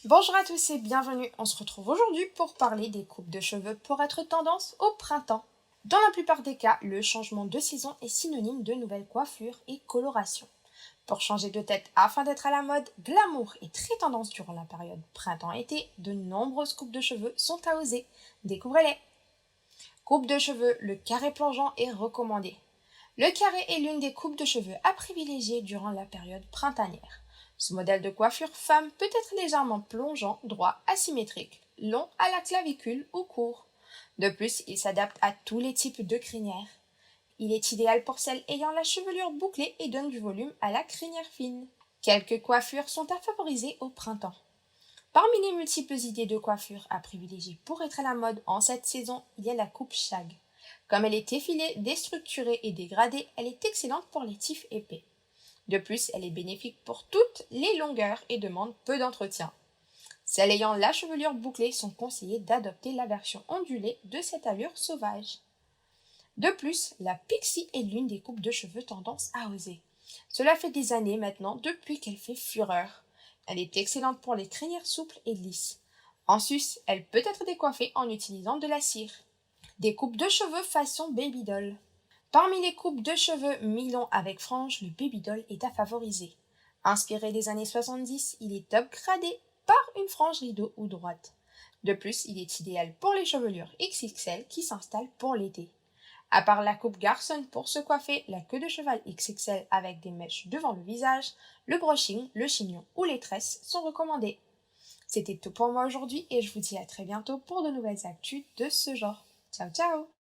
Bonjour à tous et bienvenue, on se retrouve aujourd'hui pour parler des coupes de cheveux pour être tendance au printemps. Dans la plupart des cas, le changement de saison est synonyme de nouvelles coiffures et colorations. Pour changer de tête afin d'être à la mode, glamour et très tendance durant la période printemps-été, de nombreuses coupes de cheveux sont à oser. Découvrez-les! Coupe de cheveux, le carré plongeant est recommandé. Le carré est l'une des coupes de cheveux à privilégier durant la période printanière. Ce modèle de coiffure femme peut être légèrement plongeant, droit, asymétrique, long à la clavicule ou court. De plus, il s'adapte à tous les types de crinières. Il est idéal pour celles ayant la chevelure bouclée et donne du volume à la crinière fine. Quelques coiffures sont à favoriser au printemps. Parmi les multiples idées de coiffure à privilégier pour être à la mode en cette saison, il y a la coupe shag. Comme elle est effilée, déstructurée et dégradée, elle est excellente pour les tifs épais. De plus, elle est bénéfique pour toutes les longueurs et demande peu d'entretien. Celles ayant la chevelure bouclée sont conseillées d'adopter la version ondulée de cette allure sauvage. De plus, la pixie est l'une des coupes de cheveux tendance à oser. Cela fait des années maintenant depuis qu'elle fait fureur. Elle est excellente pour les crinières souples et lisses. En sus, elle peut être décoiffée en utilisant de la cire. Des coupes de cheveux façon baby doll. Parmi les coupes de cheveux mi-longs avec franges, le baby doll est à favoriser. Inspiré des années 70, il est upgradé par une frange rideau ou droite. De plus, il est idéal pour les chevelures XXL qui s'installent pour l'été. À part la coupe garçonne pour se coiffer, la queue de cheval XXL avec des mèches devant le visage, le brushing, le chignon ou les tresses sont recommandés. C'était tout pour moi aujourd'hui et je vous dis à très bientôt pour de nouvelles actus de ce genre. Ciao ciao!